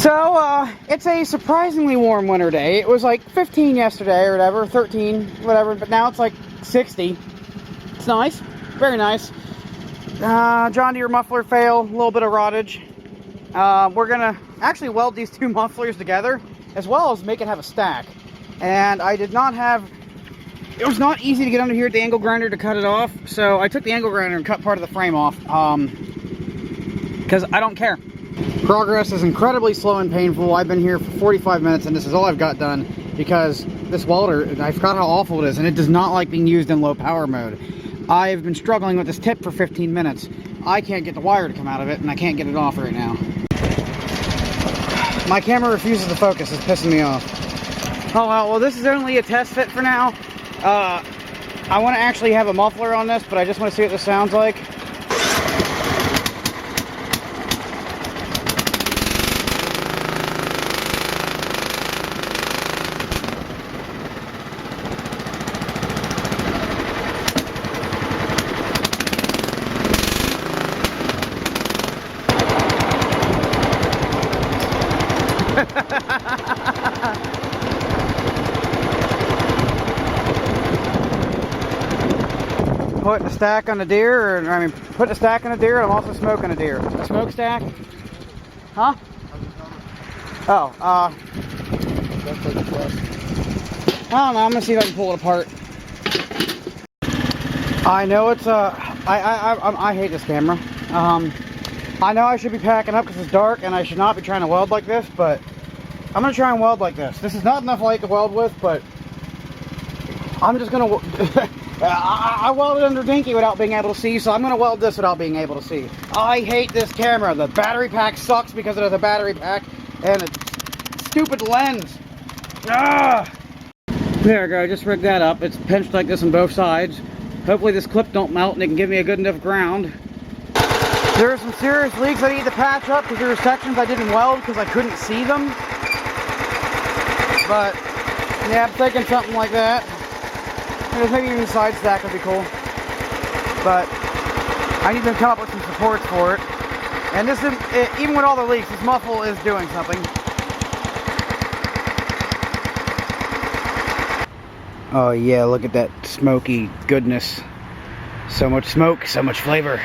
So, it's a surprisingly warm winter day. It was like 15 yesterday or whatever, 13, whatever, but now it's like 60. It's nice, very nice. John Deere muffler fail, a little bit of rottage. We're gonna actually weld these two mufflers together, as well as make it have a stack. And I did not have, it was not easy to get under here at the angle grinder to cut it off, so I took the angle grinder and cut part of the frame off, because I don't care. Progress is incredibly slow and painful. I've been here for 45 minutes and this is all I've got done because this welder, I forgot how awful it is, and it does not like being used in low power mode. I've been struggling with this tip for 15 minutes. I can't get the wire to come out of it and I can't get it off right now. My camera refuses to focus, it's pissing me off. Oh well, this is only a test fit for now. I want to actually have a muffler on this, but I just want to see what this sounds like. Putting a stack on the Deere, or I mean, putting a stack on the Deere, and I'm also smoking a Deere. A smokestack? Huh? Oh, I don't know. I'm gonna see if I can pull it apart. I know it's I hate this camera. I know I should be packing up because it's dark and I should not be trying to weld like this, but I'm gonna try and weld like this. This is not enough light to weld with, but I'm just gonna. I welded under Dinky without being able to see, so I'm gonna weld this without being able to see. I hate this camera. The battery pack sucks because it has a battery pack and a stupid lens. Ah! There we go. I just rigged that up. It's pinched like this on both sides. Hopefully this clip don't melt and it can give me a good enough ground. There are some serious leaks I need to patch up because there were sections I didn't weld because I couldn't see them. But yeah, I'm thinking something like that. And maybe even a side stack would be cool. But I need to come up with some supports for it. And this is, even with all the leaks, this muffle is doing something. Oh yeah, look at that smoky goodness. So much smoke, so much flavor.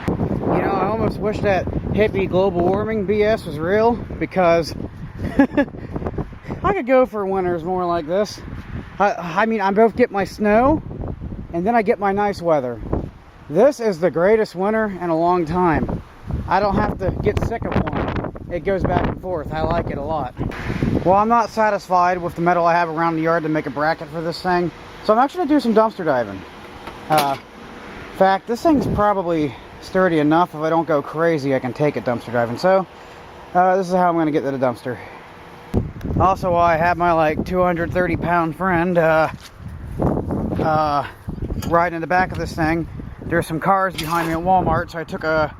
You know, I almost wish that hippie global warming BS was real, because I could go for winters more like this. I mean, I both get my snow, and then I get my nice weather. This is the greatest winter in a long time. I don't have to get sick of one. It goes back and forth. I like it a lot. Well, I'm not satisfied with the metal I have around the yard to make a bracket for this thing, so I'm actually going to do some dumpster diving. In fact, this thing's probably sturdy enough. If I don't go crazy, I can take it dumpster diving. So, this is how I'm going to get to the dumpster. Also, while I have my like 230 pound friend riding in the back of this thing, there's some cars behind me at Walmart, so I took a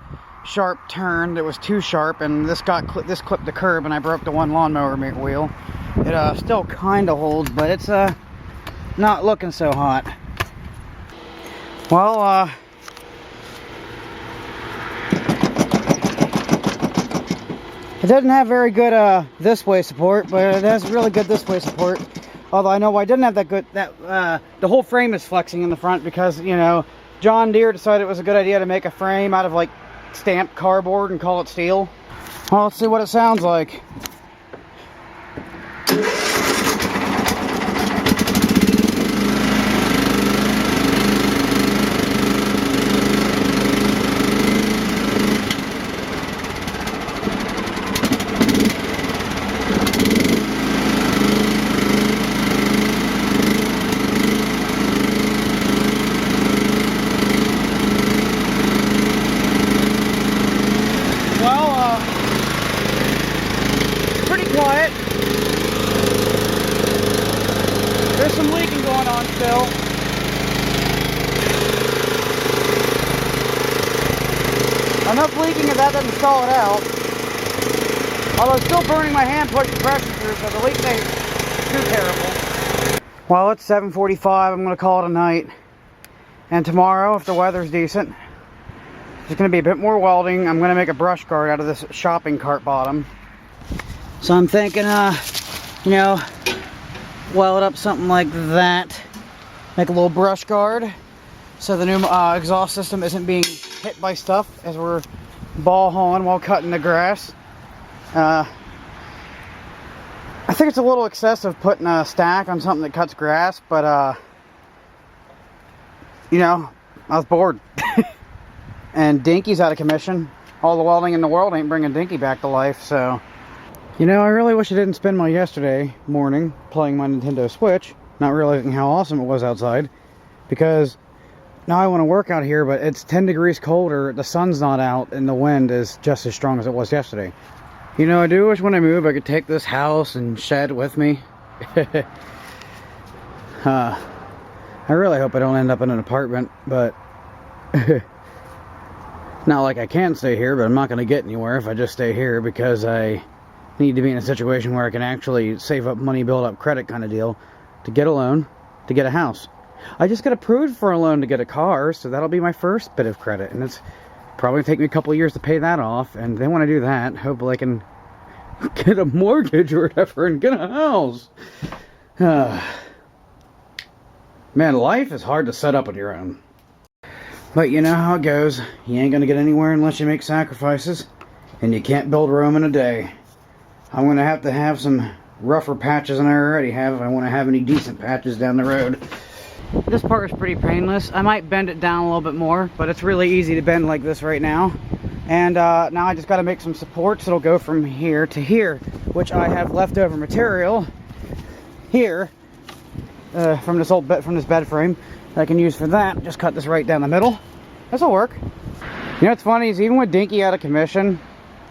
sharp turn that was too sharp, and this clipped the curb, and I broke the one lawnmower wheel. It still kind of holds, but it's not looking so hot. Well, it doesn't have very good this way support, but it has really good this way support. Although I know why I didn't have that good, the whole frame is flexing in the front because, you know, John Deere decided it was a good idea to make a frame out of like stamped cardboard and call it steel. Well, let's see what it sounds like. Quiet. There's some leaking going on still. Enough leaking that doesn't stall it out. Although it's still burning my hand pushing pressure through, so the leak ain't too terrible. Well, it's 7:45. I'm going to call it a night. And tomorrow, if the weather's decent, there's going to be a bit more welding. I'm going to make a brush guard out of this shopping cart bottom. So I'm thinking, you know, weld up something like that. Make a little brush guard so the new exhaust system isn't being hit by stuff as we're ball hauling while cutting the grass. I think it's a little excessive putting a stack on something that cuts grass, but you know, I was bored. And Dinky's out of commission. All the welding in the world ain't bringing Dinky back to life, so... You know, I really wish I didn't spend my yesterday morning playing my Nintendo Switch, not realizing how awesome it was outside, because now I want to work out here, but it's 10 degrees colder, the sun's not out, and the wind is just as strong as it was yesterday. You know, I do wish when I move I could take this house and shed with me. I really hope I don't end up in an apartment, but... not like I can stay here, but I'm not going to get anywhere if I just stay here, because I need to be in a situation where I can actually save up money, build up credit kind of deal, to get a loan, to get a house. I just got approved for a loan to get a car, so that'll be my first bit of credit, and it's probably going to take me a couple of years to pay that off, and then when I do that, hopefully I can get a mortgage or whatever and get a house. Man, life is hard to set up on your own. But you know how it goes. You ain't going to get anywhere unless you make sacrifices, and you can't build Rome in a day. I'm going to have some rougher patches than I already have if I want to have any decent patches down the road. This part is pretty painless. I might bend it down a little bit more, but it's really easy to bend like this right now. And now I just got to make some supports that'll go from here to here, which I have leftover material here from this bed frame that I can use for that. Just cut this right down the middle. This'll work. You know what's funny is even with Dinky out of commission,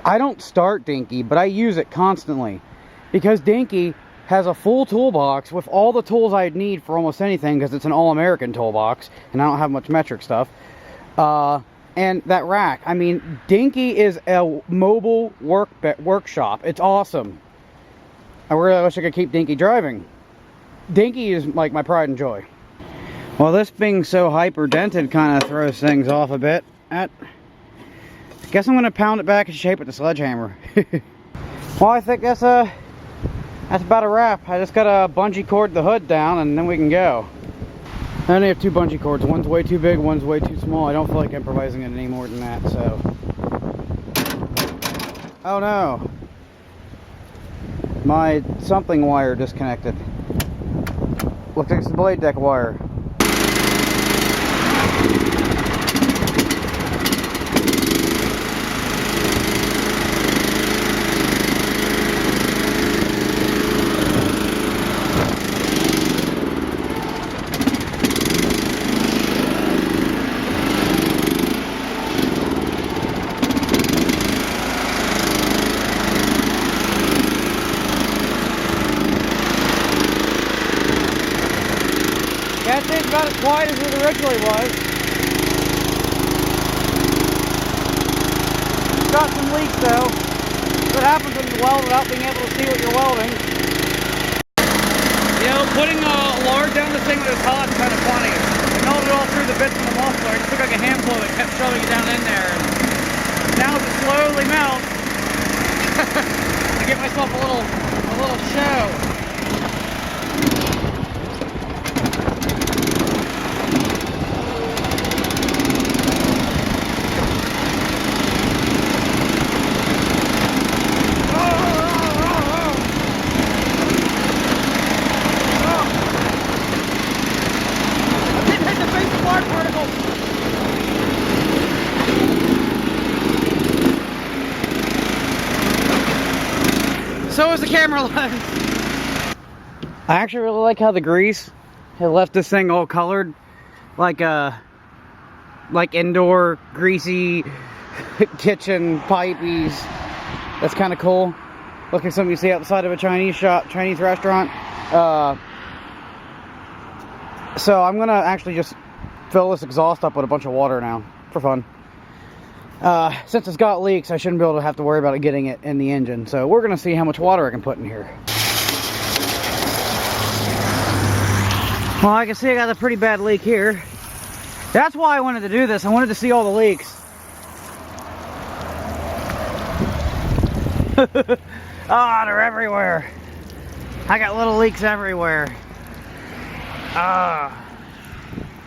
I don't start Dinky, but I use it constantly, because Dinky has a full toolbox with all the tools I'd need for almost anything, because it's an all-American toolbox, and I don't have much metric stuff. And that rack, I mean, Dinky is a mobile workshop. It's awesome. I really wish I could keep Dinky driving. Dinky is like my pride and joy. Well, this being so hyper-dented kind of throws things off a bit. I guess I'm going to pound it back into shape with the sledgehammer. Well, I think that's about a wrap. I just got to bungee cord the hood down and then we can go. I only have two bungee cords. One's way too big, one's way too small. I don't feel like improvising it any more than that, so... Oh no! My something wire disconnected. Looks like it's the blade deck wire. That thing's about as wide as it originally was. It's got some leaks though. That's what happens when you weld without being able to see what you're welding. You know, putting lard down the thing with this hot is kind of funny. I melted it all through the bits of the muffler. I just took like a handful of it, kept shoving it down in there. And now as it slowly melts, I give myself a little show. So is the camera lens. I actually really like how the grease has left this thing all colored like indoor greasy kitchen pipeys. That's kind of cool. Look like something you see outside of a Chinese restaurant. So I'm gonna actually just fill this exhaust up with a bunch of water now for fun. Since it's got leaks, I shouldn't be able to have to worry about it getting it in the engine. So we're going to see how much water I can put in here. Well, I can see I got a pretty bad leak here. That's why I wanted to do this. I wanted to see all the leaks. Oh, they're everywhere. I got little leaks everywhere.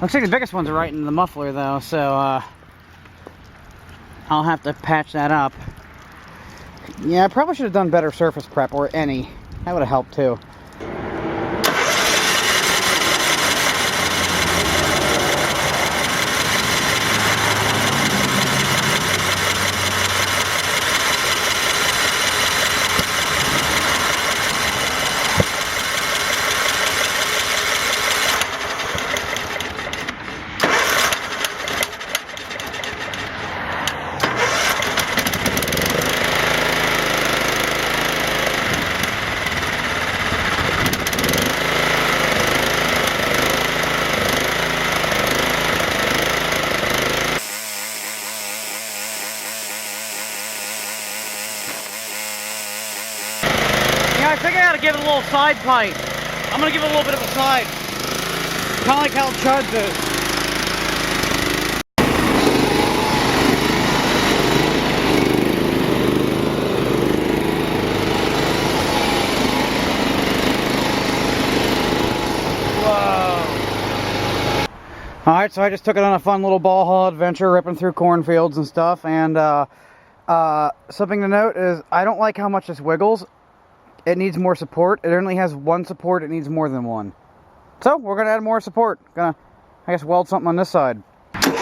Looks like the biggest ones are right in the muffler though, so I'll have to patch that up. Yeah, I probably should have done better surface prep, or any. That would have helped too. I think I gotta give it a little side pipe. I'm gonna give it a little bit of a side. Kind of like how Chud's is. Whoa. Alright, so I just took it on a fun little ball haul adventure, ripping through cornfields and stuff. And something to note is I don't like how much this wiggles. It needs more support. It only has one support. It needs more than one. So we're gonna add more support. Gonna, I guess, weld something on this side. I'm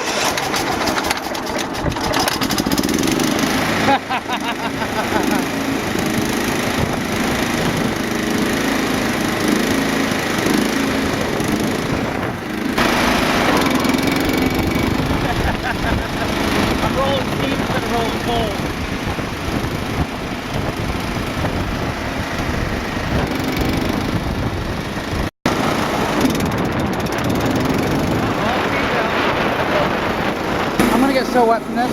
rolling steam instead of rolling coal. Get so wet from this.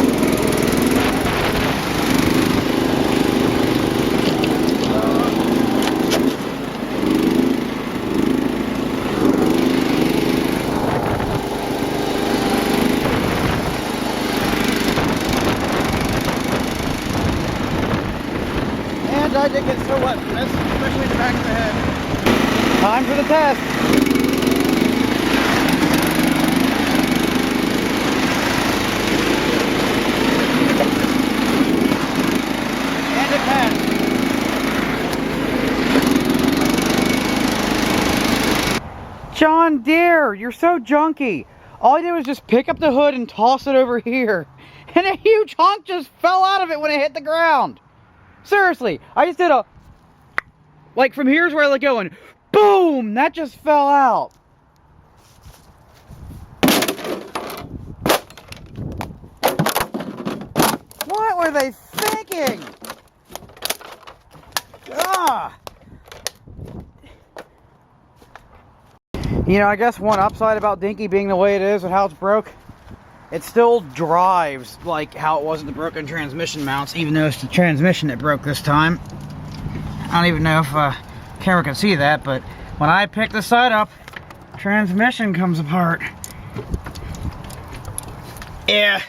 And I did get so wet from this, especially the back of the head. Time for the test. John Deere, you're so junky. All I did was just pick up the hood and toss it over here. And a huge hunk just fell out of it when it hit the ground. Seriously, I just did a... Like from here's where I let go and boom! That just fell out. What were they thinking? Ah! You know, I guess one upside about Dinky being the way it is and how it's broke, it still drives like how it was in the broken transmission mounts, even though it's the transmission that broke this time. I don't even know if camera can see that, but when I pick the side up, transmission comes apart. Yeah.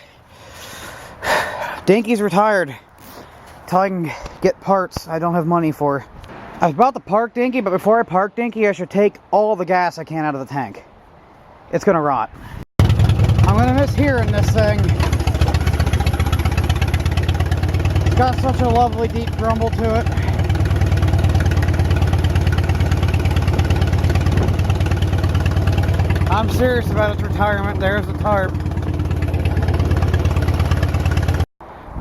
Dinky's retired. Until I can get parts I don't have money for. I was about to park Dinky, but before I park Dinky, I should take all the gas I can out of the tank. It's gonna rot. I'm gonna miss hearing this thing. It's got such a lovely deep grumble to it. I'm serious about its retirement. There's the tarp.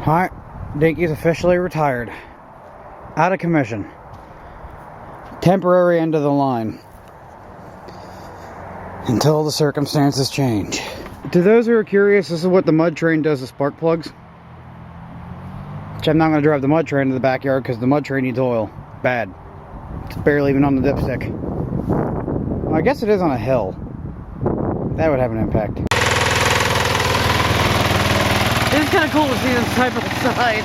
Alright, Dinky's officially retired. Out of commission. Temporary end of the line. Until the circumstances change. To those who are curious, this is what the mud train does to spark plugs. Which I'm not going to drive the mud train to the backyard because the mud train needs oil. Bad. It's barely even on the dipstick. Well, I guess it is on a hill. That would have an impact. It is kind of cool to see them side by side.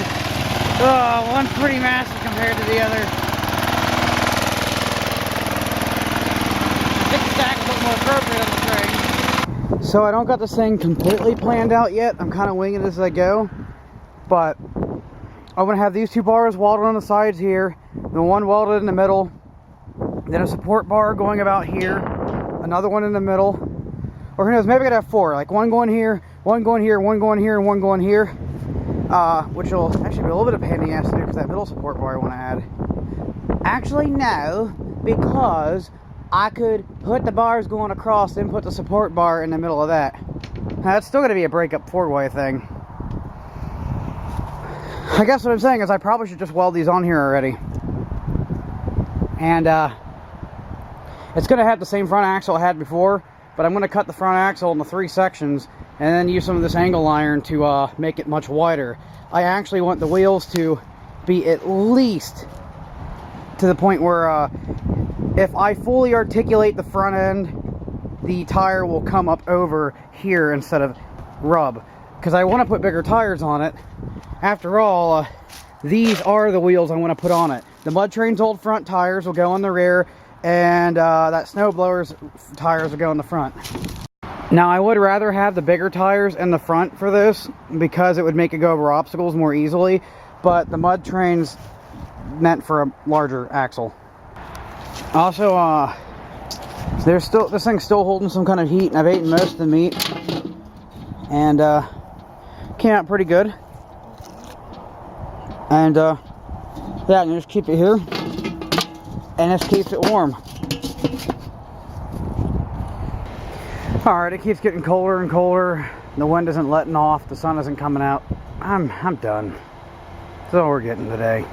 Oh, one's pretty massive compared to the other. More appropriate on the train. So I don't got this thing completely planned out yet. I'm kind of winging it as I go, but I'm going to have these two bars welded on the sides here, the one welded in the middle, then a support bar going about here, another one in the middle, or who knows, maybe I could have four, like one going here, one going here, one going here, and one going here, which will actually be a little bit of a pain in the ass to do because that middle support bar I want to add. Actually, no, because I could put the bars going across and put the support bar in the middle of that. Now, that's still going to be a breakup four-way thing. I guess what I'm saying is I probably should just weld these on here already. And it's going to have the same front axle I had before, but I'm going to cut the front axle into 3 sections and then use some of this angle iron to make it much wider. I actually want the wheels to be at least to the point where if I fully articulate the front end, the tire will come up over here instead of rub. Because I want to put bigger tires on it. After all, these are the wheels I want to put on it. The Mud Train's old front tires will go in the rear, and that snowblower's tires will go in the front. Now, I would rather have the bigger tires in the front for this because it would make it go over obstacles more easily, but the Mud Train's meant for a larger axle. Also, this thing's still holding some kind of heat, and I've eaten most of the meat, and came out pretty good. And yeah, and just keep it here, and this keeps it warm. Alright, it keeps getting colder and colder. The wind isn't letting off, the sun isn't coming out. I'm done. That's all we're getting today.